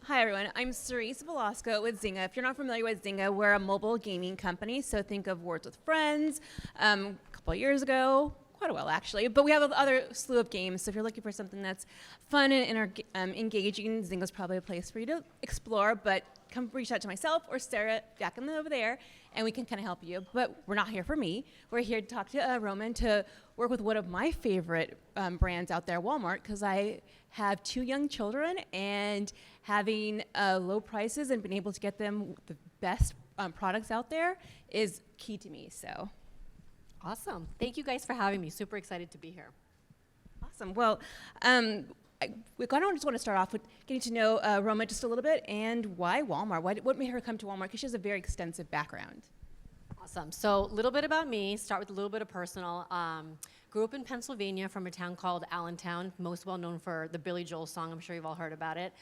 Hi everyone, I'm Cerisse Velasco with Zynga. If you're not familiar with Zynga, we're a mobile gaming company, so think of Words with Friends. A couple of years ago, quite a while actually, but we have other slew of games, so if you're looking for something that's fun and engaging, Zynga's probably a place for you to explore, but come reach out to myself or Sarah back over there, and we can kind of help you. But we're not here for me. We're here to talk to Roman to work with one of my favorite brands out there, Walmart, because I have 2 young children, and having low prices and being able to get them the best products out there is key to me. So, Awesome. Thank you guys for having me. Super excited to be here. awesome. Well, we kind of just want to start off with getting to know Roma just a little bit, and why Walmart? What made her come to Walmart? Because she has a very extensive background. Awesome. So a little bit about me, start with a little bit of personal. Grew up in Pennsylvania from a town called Allentown, most well known for the Billy Joel song. I'm sure you've all heard about it.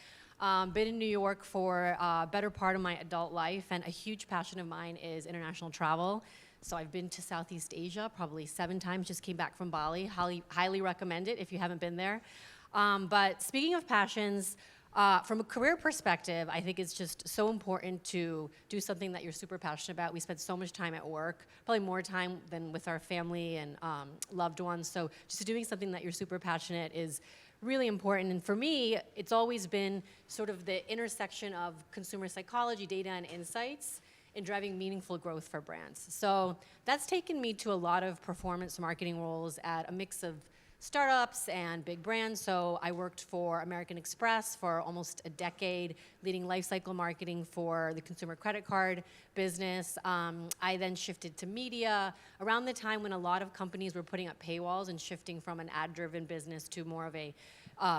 Been in New York for a better part of my adult life, and a huge passion of mine is international travel. So I've been to Southeast Asia probably 7 times, just came back from Bali. Highly recommend it if you haven't been there. But speaking of passions, from a career perspective, I think it's just so important to do something that you're super passionate about. We spend so much time at work, probably more time than with our family and loved ones. So just doing something that you're super passionate is really important. And for me, it's always been sort of the intersection of consumer psychology, data, and insights in driving meaningful growth for brands. So that's taken me to a lot of performance marketing roles at a mix of startups and big brands. So I worked for American Express for almost a decade, leading lifecycle marketing for the consumer credit card business. I then shifted to media around the time when a lot of companies were putting up paywalls and shifting from an ad-driven business to more of a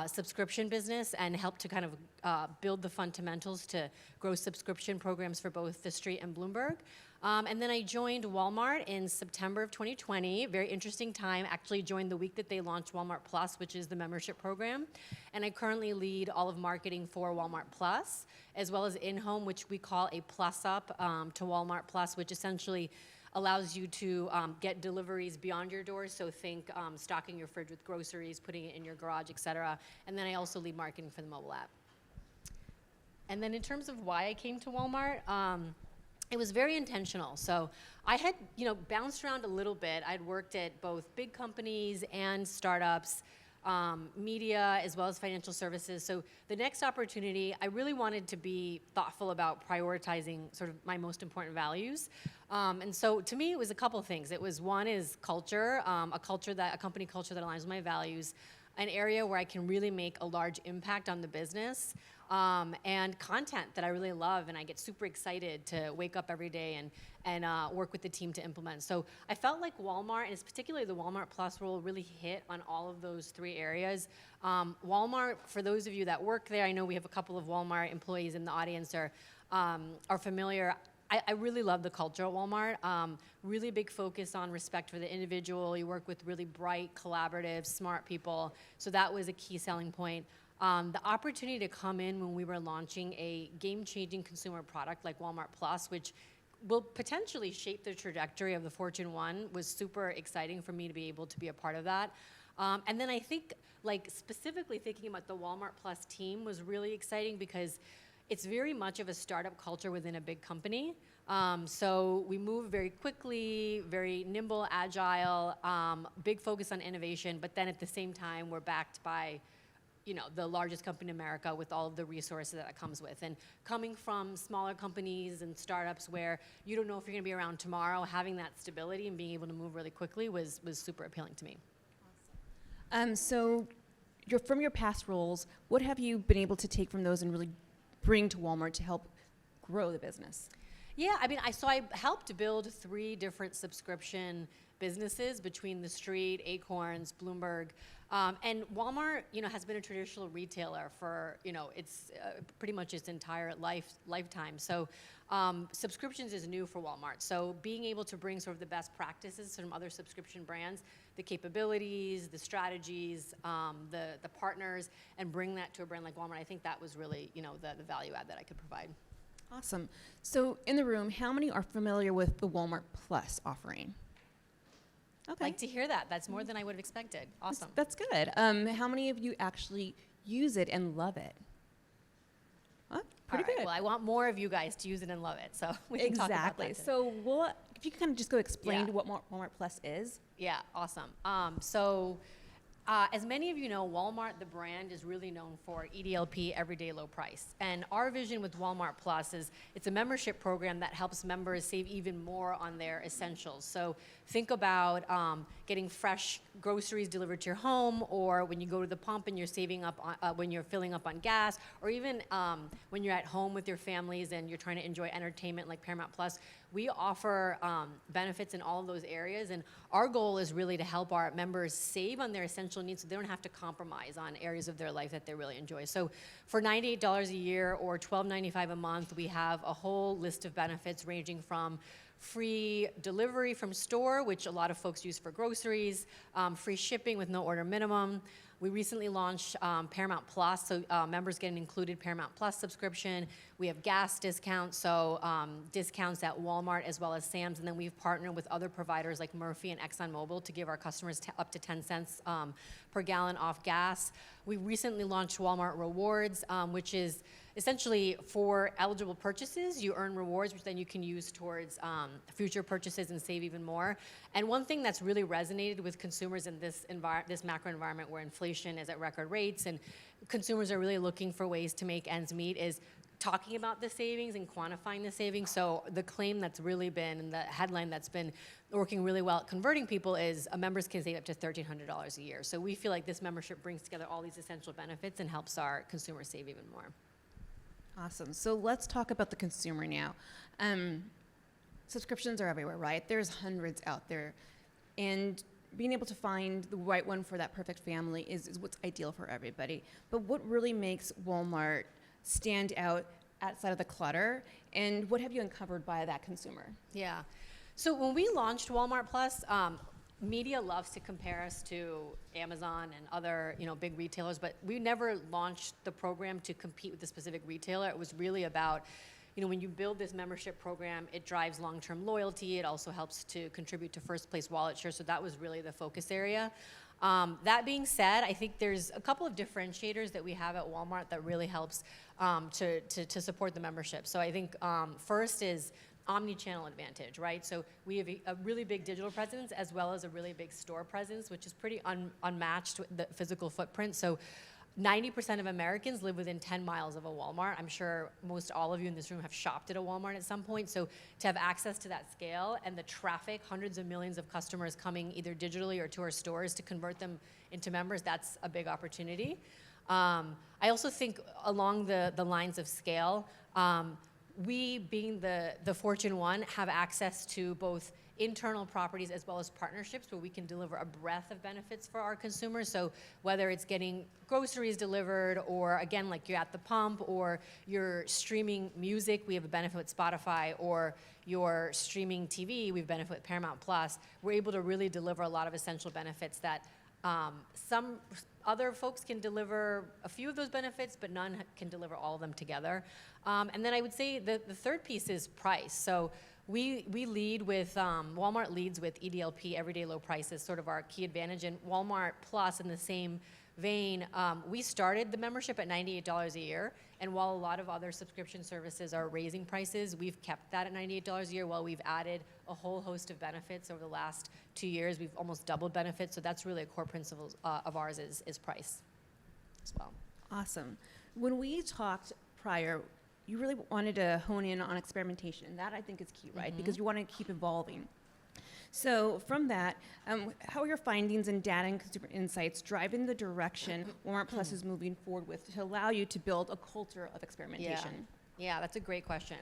subscription business, and helped to kind of build the fundamentals to grow subscription programs for both The Street and Bloomberg. And then I joined Walmart in September of 2020. Very interesting time. Actually joined the week that they launched Walmart Plus, which is the membership program. And I currently lead all of marketing for Walmart Plus, as well as in-home, which we call a plus up to Walmart Plus, which essentially allows you to get deliveries beyond your doors. So think stocking your fridge with groceries, putting it in your garage, et cetera. And then I also lead marketing for the mobile app. And then in terms of why I came to Walmart, it was very intentional. So I had, bounced around a little bit. I'd worked at both big companies and startups, media, as well as financial services. So the next opportunity, I really wanted to be thoughtful about prioritizing sort of my most important values. And so to me, it was a couple of things. It was, one is culture, a company culture that aligns with my values, an area where I can really make a large impact on the business, and content that I really love, and I get super excited to wake up every day and work with the team to implement. So I felt like Walmart, and it's particularly the Walmart Plus role, really hit on all of those 3 areas. Walmart, for those of you that work there, I know we have a couple of Walmart employees in the audience are familiar. I really love the culture at Walmart. Really big focus on respect for the individual. You work with really bright, collaborative, smart people. So that was a key selling point. The opportunity to come in when we were launching a game-changing consumer product like Walmart Plus, which will potentially shape the trajectory of the Fortune 1, was super exciting for me to be able to be a part of that. And then I think, specifically thinking about the Walmart Plus team was really exciting because it's very much of a startup culture within a big company. So we move very quickly, very nimble, agile, big focus on innovation, but then at the same time, we're backed by the largest company in America with all of the resources that it comes with. And coming from smaller companies and startups where you don't know if you're gonna be around tomorrow, having that stability and being able to move really quickly was super appealing to me. Awesome. So from your past roles, what have you been able to take from those and really bring to Walmart to help grow the business? Yeah, I helped build 3 different subscription businesses between The Street, Acorns, Bloomberg, and Walmart, has been a traditional retailer for, it's pretty much its entire lifetime. So subscriptions is new for Walmart. So being able to bring sort of the best practices from other subscription brands, the capabilities, the strategies, the partners, and bring that to a brand like Walmart, I think that was really, the value add that I could provide. Awesome. So in the room, how many are familiar with the Walmart Plus offering? Okay. Like to hear that. That's more than I would have expected. Awesome. That's good. How many of you actually use it and love it? Huh? Pretty All right, good. well, I want more of you guys to use it and love it, so we can talk about Exactly. that today. So if you can kind of just go explain Yeah. what Walmart Plus is. Yeah, awesome. As many of you know, Walmart, the brand, is really known for EDLP, everyday low price. And our vision with Walmart Plus is it's a membership program that helps members save even more on their essentials. So think about getting fresh groceries delivered to your home, or when you go to the pump and you're saving up on, when you're filling up on gas, or even when you're at home with your families and you're trying to enjoy entertainment like Paramount Plus. We offer benefits in all of those areas, and our goal is really to help our members save on their essential needs so they don't have to compromise on areas of their life that they really enjoy. So for $98 a year or $12.95 a month, we have a whole list of benefits ranging from free delivery from store, which a lot of folks use for groceries, free shipping with no order minimum. We recently launched Paramount Plus, so members get an included Paramount Plus subscription. We have gas discounts, so discounts at Walmart as well as Sam's, and then we've partnered with other providers like Murphy and ExxonMobil to give our customers up to 10 cents per gallon off gas. We recently launched Walmart Rewards, which is essentially for eligible purchases, you earn rewards, which then you can use towards future purchases and save even more. And one thing that's really resonated with consumers in this macro environment where inflation is at record rates and consumers are really looking for ways to make ends meet is talking about the savings and quantifying the savings. So the claim that's really been, and the headline that's been working really well at converting people is members can save up to $1,300 a year. So we feel like this membership brings together all these essential benefits and helps our consumers save even more. Awesome. So let's talk about the consumer now. Subscriptions are everywhere, right? There's hundreds out there. And being able to find the right one for that perfect family is what's ideal for everybody. But what really makes Walmart stand out outside of the clutter? And what have you uncovered by that consumer? Yeah. So when we launched Walmart Plus, media loves to compare us to Amazon and other, big retailers, but we never launched the program to compete with a specific retailer. It was really about, when you build this membership program, it drives long-term loyalty. It also helps to contribute to first place wallet share. So that was really the focus area. That being said, I think there's a couple of differentiators that we have at Walmart that really helps to support the membership. So I think first is omni-channel advantage, right? So we have a really big digital presence as well as a really big store presence, which is pretty unmatched with the physical footprint. So 90% of Americans live within 10 miles of a Walmart. I'm sure most all of you in this room have shopped at a Walmart at some point. So to have access to that scale and the traffic, hundreds of millions of customers coming either digitally or to our stores to convert them into members, that's a big opportunity. I also think along the lines of scale, we, being the Fortune 1, have access to both internal properties as well as partnerships where we can deliver a breadth of benefits for our consumers. So whether it's getting groceries delivered or, again, like you're at the pump or you're streaming music, we have a benefit with Spotify, or you're streaming TV, we have a benefit with Paramount Plus. We're able to really deliver a lot of essential benefits that some other folks can deliver a few of those benefits, but none can deliver all of them together. And then I would say the third piece is price. So we lead with, Walmart leads with EDLP, everyday low prices, sort of our key advantage. And Walmart Plus, in the same vein, we started the membership at $98 a year. And while a lot of other subscription services are raising prices, we've kept that at $98 a year while we've added a whole host of benefits over the last 2 years. We've almost doubled benefits. So that's really a core principle of ours is price as well. Awesome. When we talked prior, you really wanted to hone in on experimentation. That, I think, is key, right? Mm-hmm. Because you want to keep evolving. So from that, how are your findings and data and consumer insights driving the direction Walmart Plus is moving forward with to allow you to build a culture of experimentation? Yeah, that's a great question.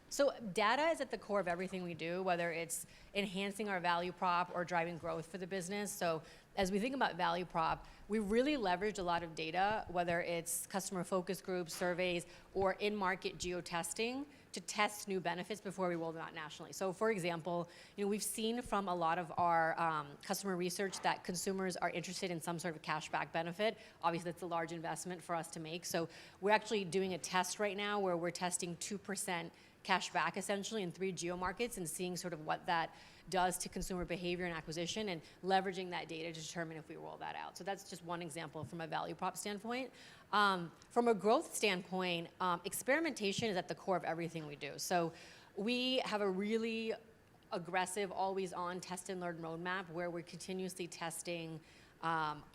So data is at the core of everything we do, whether it's enhancing our value prop or driving growth for the business. So as we think about value prop, we really leveraged a lot of data, whether it's customer focus groups, surveys, or in-market geo-testing to test new benefits before we roll them out nationally. So for example, we've seen from a lot of our customer research that consumers are interested in some sort of cashback benefit. Obviously, that's a large investment for us to make. So we're actually doing a test right now where we're testing 2% cash back essentially in 3 geo markets and seeing sort of what that does to consumer behavior and acquisition, and leveraging that data to determine if we roll that out. So that's just one example from a value prop standpoint. From a growth standpoint, experimentation is at the core of everything we do. So we have a really aggressive, always-on test and learn roadmap where we're continuously testing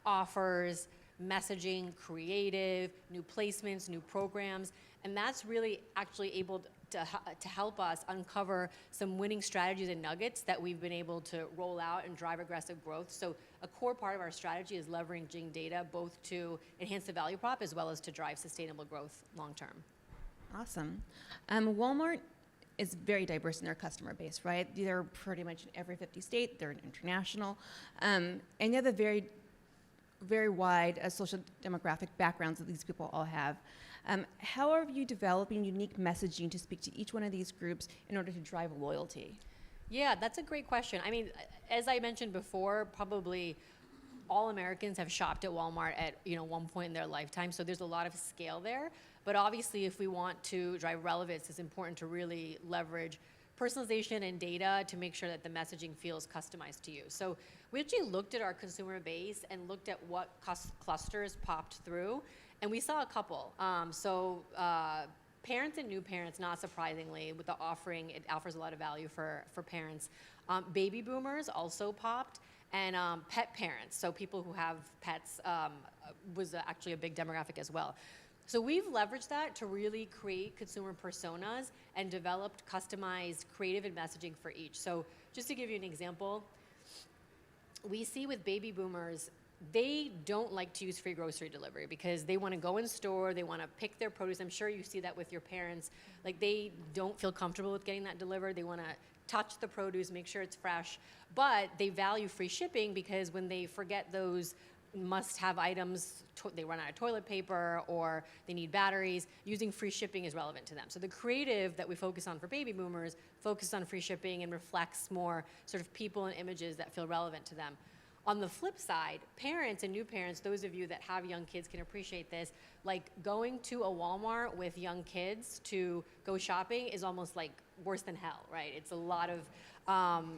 offers, messaging, creative, new placements, new programs, and that's really actually able to help us uncover some winning strategies and nuggets that we've been able to roll out and drive aggressive growth. So a core part of our strategy is leveraging data both to enhance the value prop as well as to drive sustainable growth long term. Awesome. Walmart is very diverse in their customer base, right? They're pretty much in every 50 state. They're international. And you have a very, very wide social demographic backgrounds that these people all have. How are you developing unique messaging to speak to each one of these groups in order to drive loyalty? Yeah, that's a great question. I mean, as I mentioned before, probably all Americans have shopped at Walmart at one point in their lifetime, so there's a lot of scale there. But obviously, if we want to drive relevance, it's important to really leverage personalization and data to make sure that the messaging feels customized to you. So we actually looked at our consumer base and looked at what clusters popped through, and we saw a couple. Parents and new parents, not surprisingly, with the offering, it offers a lot of value for parents. Baby boomers also popped, and pet parents, so people who have pets, was actually a big demographic as well. So we've leveraged that to really create consumer personas and developed customized creative and messaging for each. So just to give you an example, we see with baby boomers, they don't like to use free grocery delivery because they want to go in store, they want to pick their produce. I'm sure you see that with your parents. Like, they don't feel comfortable with getting that delivered. They want to touch the produce, make sure it's fresh, but they value free shipping because when they forget those must-have items, they run out of toilet paper or they need batteries, using free shipping is relevant to them. So the creative that we focus on for baby boomers focus on free shipping and reflects more sort of people and images that feel relevant to them. On the flip side, parents and new parents, those of you that have young kids can appreciate this, like going to a Walmart with young kids to go shopping is almost like worse than hell, right? It's a lot of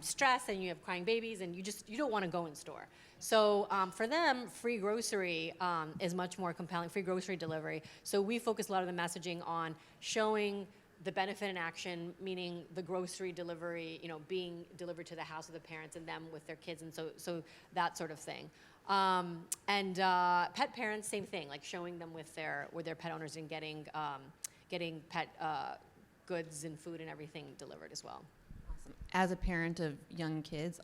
stress, and you have crying babies, and you don't want to go in store. So for them, free grocery is much more compelling, free grocery delivery. So we focus a lot of the messaging on showing the benefit in action, meaning the grocery delivery, being delivered to the house of the parents and them with their kids, and so that sort of thing. Pet parents, same thing, like showing them with their pet owners and getting pet goods and food and everything delivered as well. Awesome. As a parent of young kids,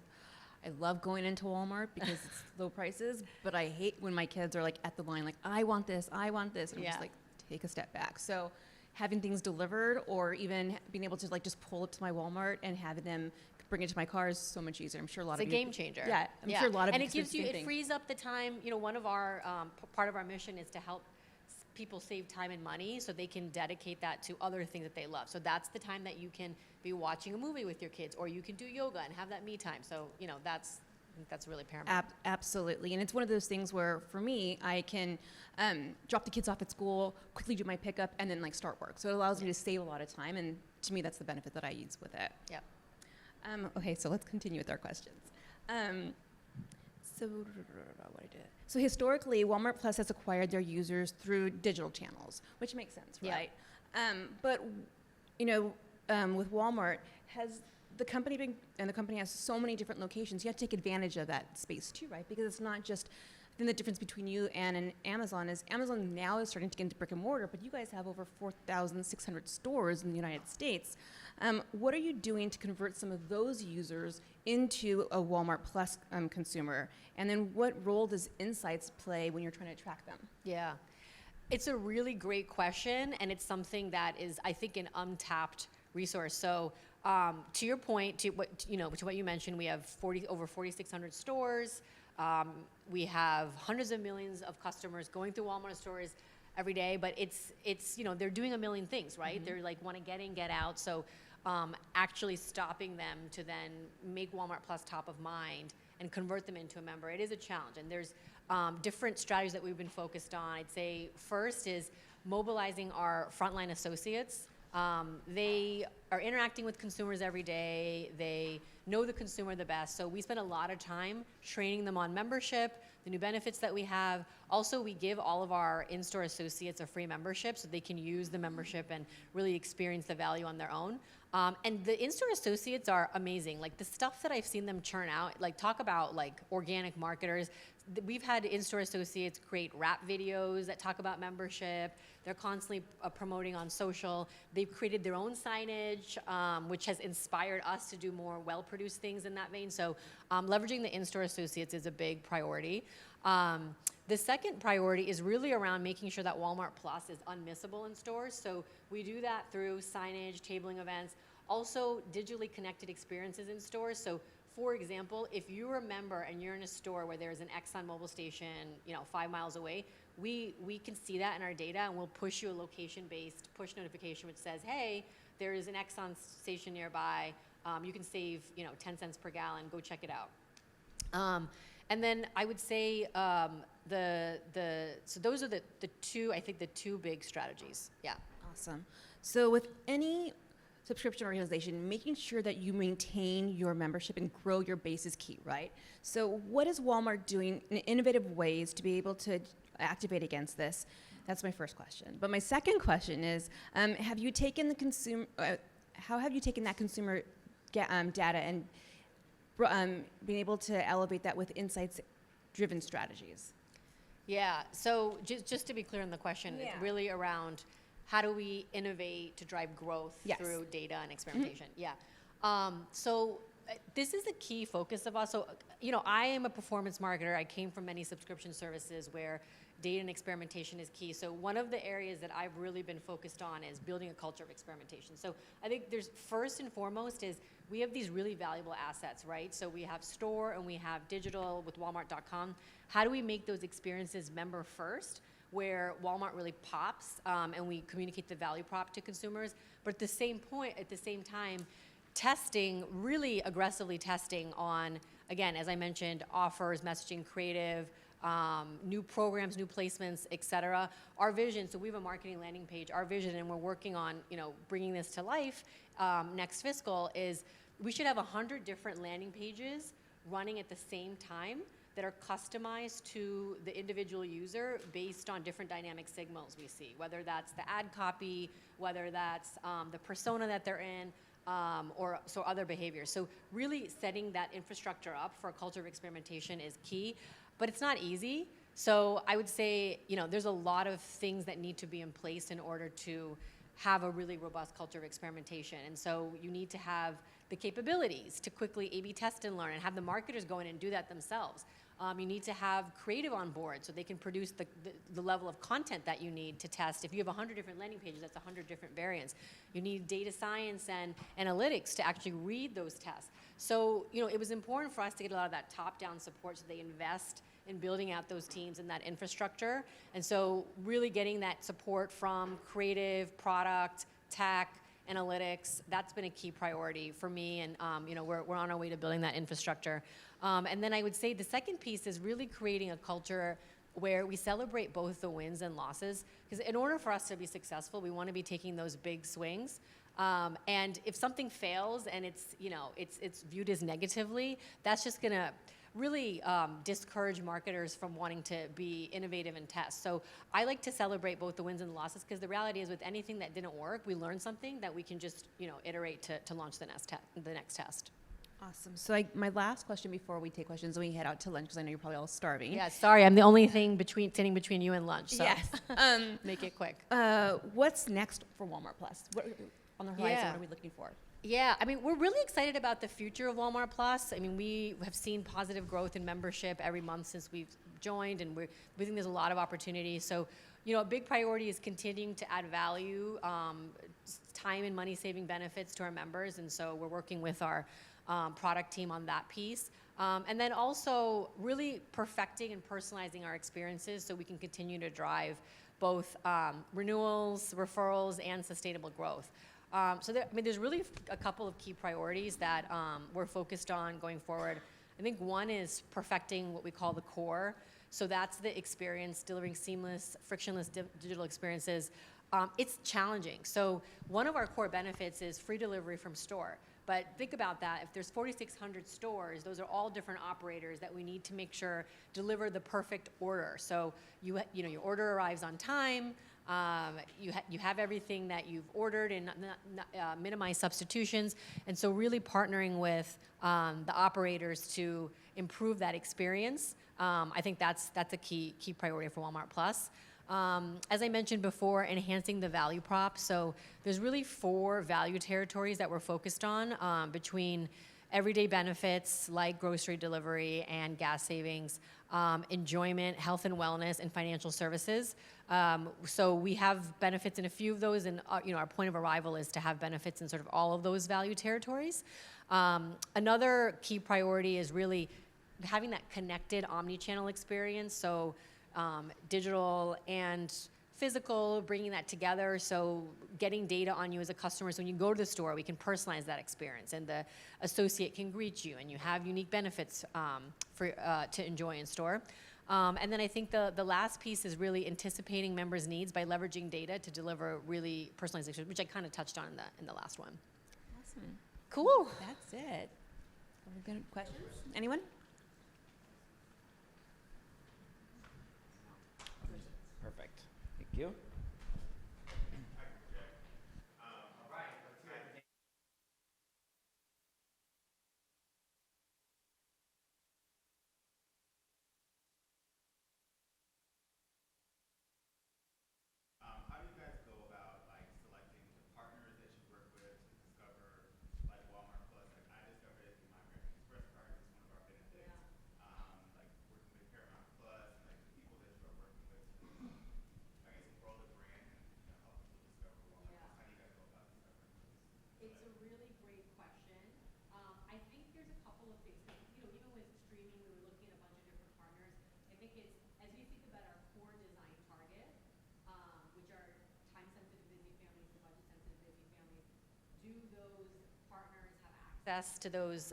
I love going into Walmart because it's low prices, but I hate when my kids are like at the line, like, I want this, and I'm just like, take a step back. So having things delivered, or even being able to like just pull up to my Walmart and having them bring it to my car is so much easier. I'm sure a lot of it's a game changer. Yeah, I'm sure a lot of and it frees up the time. One of our part of our mission is to help people save time and money so they can dedicate that to other things that they love. So that's the time that you can be watching a movie with your kids, or you can do yoga and have that me time. So that's really paramount. Absolutely. And it's one of those things where, for me, I can drop the kids off at school, quickly do my pickup, and then start work. So it allows me to save a lot of time, and to me, that's the benefit that I use with it. Yep. Okay, so let's continue with our questions. So historically, Walmart Plus has acquired their users through digital channels, which makes sense, right? But with Walmart, has the company the company has so many different locations, you have to take advantage of that space too, right? Because it's not just, then the difference between you and an Amazon is Amazon now is starting to get into brick and mortar, but you guys have over 4,600 stores in the United States. What are you doing to convert some of those users into a Walmart Plus consumer? And then what role does insights play when you're trying to attract them? Yeah. It's a really great question, and it's something that is, I think, an untapped resource. So to your point, to what you mentioned, we have over 4,600 stores. We have hundreds of millions of customers going through Walmart stores every day, but it's they're doing a million things, right? Mm-hmm. They're like want to get in, get out. So actually stopping them to then make Walmart Plus top of mind and convert them into a member, it is a challenge. And there's different strategies that we've been focused on. I'd say first is mobilizing our frontline associates They are interacting with consumers every day. They know the consumer the best. So we spend a lot of time training them on membership, the new benefits that we have. Also, we give all of our in-store associates a free membership so they can use the membership and really experience the value on their own. And the in-store associates are amazing. Like the stuff that I've seen them churn out, like talk about like organic marketers. We've had in-store associates create rap videos that talk about membership. They're constantly promoting on social. They've created their own signage, which has inspired us to do more well-produced things in that vein. So leveraging the in-store associates is a big priority. The second priority is really around making sure that Walmart Plus is unmissable in stores. So we do that through signage, tabling events, also digitally connected experiences in stores. So for example, if you're a member and you're in a store where there's an Exxon Mobil station, 5 miles away, we can see that in our data, and we'll push you a location-based push notification which says, hey, there is an Exxon station nearby. You can save 10 cents per gallon. Go check it out. And then I would say so those are the two big strategies. Yeah. Awesome. So with any subscription organization, making sure that you maintain your membership and grow your base is key, right? So what is Walmart doing in innovative ways to be able to activate against this? That's my first question. But my second question is, have you taken the consumer? How have you taken that consumer data and being able to elevate that with insights-driven strategies? Yeah. So just to be clear on the question, Yeah. it's really around how do we innovate to drive growth through data and experimentation? Yeah. So this is a key focus of us. So, I am a performance marketer. I came from many subscription services where data and experimentation is key. So one of the areas that I've really been focused on is building a culture of experimentation. So I think there's first and foremost is we have these really valuable assets, right? So we have store and we have digital with Walmart.com. How do we make those experiences member first, where Walmart really pops and we communicate the value prop to consumers, but at the same time, really aggressively testing on, again, as I mentioned, offers, messaging, creative, new programs, new placements, et cetera. Our vision, so we have a marketing landing page, our vision, and we're working on bringing this to life next fiscal, is we should have 100 different landing pages running at the same time that are customized to the individual user based on different dynamic signals we see, whether that's the ad copy, whether that's the persona that they're in, or other behaviors. So really setting that infrastructure up for a culture of experimentation is key, but it's not easy. So I would say, there's a lot of things that need to be in place in order to have a really robust culture of experimentation. And so you need to have the capabilities to quickly A/B test and learn and have the marketers go in and do that themselves. You need to have creative on board so they can produce the level of content that you need to test. If you have 100 different landing pages, that's 100 different variants. You need data science and analytics to actually read those tests. So, it was important for us to get a lot of that top-down support so they invest in building out those teams and that infrastructure. And so really getting that support from creative, product, tech, analytics, that's been a key priority for me, and we're on our way to building that infrastructure. And then I would say the second piece is really creating a culture where we celebrate both the wins and losses, because in order for us to be successful, we want to be taking those big swings. And if something fails and it's viewed as negatively, that's just going to really discourage marketers from wanting to be innovative and test. So I like to celebrate both the wins and the losses, because the reality is with anything that didn't work, we learned something that we can just iterate to launch the next test. Awesome. So my last question before we take questions and we head out to lunch, because I know you're probably all starving. Yeah, sorry, I'm the only thing standing between you and lunch. So yes. Make it quick. What's next for Walmart Plus? What on the horizon? What are we looking for? Yeah, we're really excited about the future of Walmart Plus. We have seen positive growth in membership every month since we've joined, and we think there's a lot of opportunity. So, a big priority is continuing to add value, time and money-saving benefits to our members, and so we're working with our product team on that piece. And then also really perfecting and personalizing our experiences so we can continue to drive both renewals, referrals, and sustainable growth. So there's really a couple of key priorities that we're focused on going forward. I think one is perfecting what we call the core. So that's the experience, delivering seamless, frictionless digital experiences. It's challenging. So one of our core benefits is free delivery from store. But think about that. If there's 4,600 stores, those are all different operators that we need to make sure deliver the perfect order. So you know, your order arrives on time. You have everything that you've ordered and minimize substitutions. And so really partnering with the operators to improve that experience, I think that's a key priority for Walmart Plus. As I mentioned before, enhancing the value prop. So there's really 4 value territories that we're focused on between everyday benefits like grocery delivery and gas savings, enjoyment, health and wellness, and financial services. So we have benefits in a few of those, and you know, our point of arrival is to have benefits in sort of all of those value territories. Another key priority is really having that connected omni-channel experience. So digital and physical, bringing that together. So getting data on you as a customer. So when you go to the store, we can personalize that experience, and the associate can greet you, and you have unique benefits to enjoy in store. And then I think the last piece is really anticipating members' needs by leveraging data to deliver really personalized experience, which I kind of touched on in the last one. Awesome. Cool. That's it. Good questions? Anyone? Perfect. Thank you. How do you guys go about like selecting the partners that you work with to discover like Walmart Plus? Like I discovered it through my American Express card. It's one of our benefits. Like working with Paramount Plus and like the people that you are working with to, I guess, grow the brand and help people discover Walmart Plus. How do you guys go about discovering those? It's a really great question. I think there's a couple of things. You know, even with streaming, we were looking at a bunch of different partners. I think it's, as we think about our core design target, which are time-sensitive busy families and budget-sensitive busy families, do those partners have access to those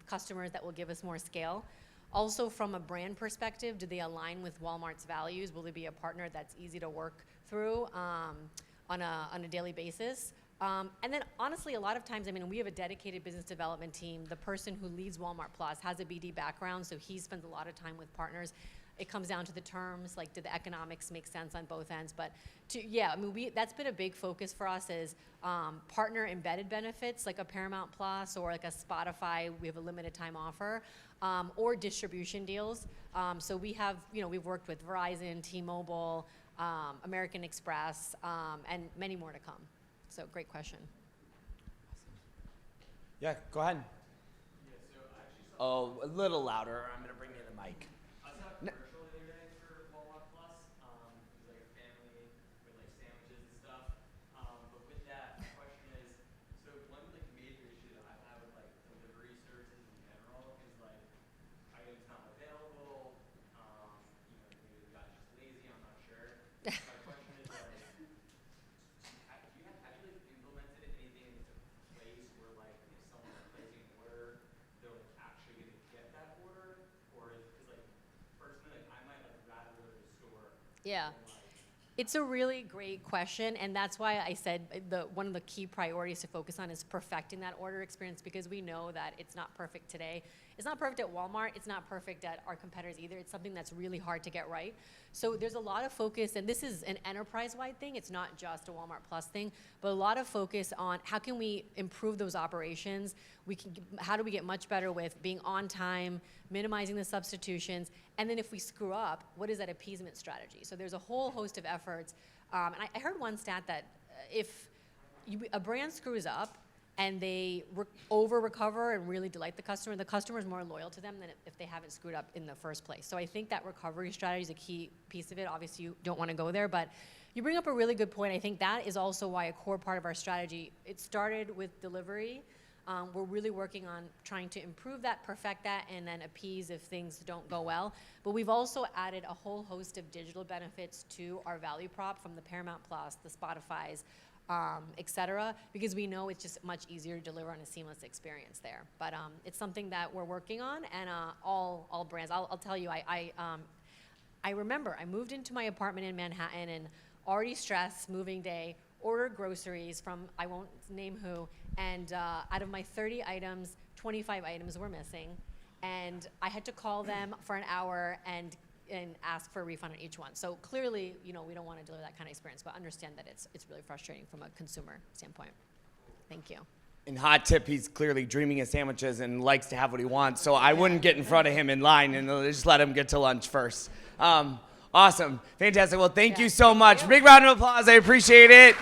customers that will give us more scale? Also, from a brand perspective, do they align with Walmart's values? Will they be a partner that's easy to work through on a daily basis? And then honestly, a lot of times, I mean, we have a dedicated business development team. The person who leads Walmart Plus has a BD background, so he spends a lot of time with partners. It comes down to the terms, like, do the economics make sense on both ends? But yeah, I mean, that's been a big focus for us is partner embedded benefits, like a Paramount Plus or like a Spotify. We have a limited time offer, or distribution deals. So we have, you know, we've worked with Verizon, T-Mobile, American Express, and many more to come. So great question. Yeah, go ahead. Yeah, so I actually saw Oh, a little louder. I'm going to bring you the mic. I saw a commercial the other day for Walmart Plus. It was like a family with like sandwiches and stuff. But with that, my question is, so one like major issue that I've had with like delivery services in general is like items not available. You know, maybe the guy's just lazy. I'm not sure. My question is like, have you like implemented anything into place where like if someone's placing an order, they're like actually going to get that order, or is because like personally, like I might like rather go to the store. Yeah. Than, like, It's a really great question, and that's why I said one of the key priorities to focus on is perfecting that order experience, because we know that it's not perfect today. It's not perfect at Walmart. It's not perfect at our competitors either. It's something that's really hard to get right. So there's a lot of focus, and this is an enterprise-wide thing. It's not just a Walmart Plus thing, but a lot of focus on how can we improve those operations. How do we get much better with being on time, minimizing the substitutions, and then if we screw up, what is that appeasement strategy? So there's a whole host of efforts. And I heard one stat that if a brand screws up and they over-recover and really delight the customer is more loyal to them than if they haven't screwed up in the first place. So I think that recovery strategy is a key piece of it. Obviously, you don't want to go there, but you bring up a really good point. I think that is also why a core part of our strategy, it started with delivery. We're really working on trying to improve that, perfect that, and then appease if things don't go well. But we've also added a whole host of digital benefits to our value prop, from the Paramount Plus, the Spotify's, et cetera, because we know it's just much easier to deliver on a seamless experience there. But it's something that we're working on, and all brands. I'll tell you, I remember I moved into my apartment in Manhattan, and already stressed, moving day, ordered groceries from I won't name who, and out of my 30 items, 25 items were missing, and I had to call them for an hour and ask for a refund on each one. So clearly, we don't want to deliver that kind of experience, but understand that it's really frustrating from a consumer standpoint. Thank you. And hot tip, he's clearly dreaming of sandwiches and likes to have what he wants, so I wouldn't get in front of him in line and just let him get to lunch first. Awesome. Fantastic. Well, thank you so much. Big round of applause. I appreciate it.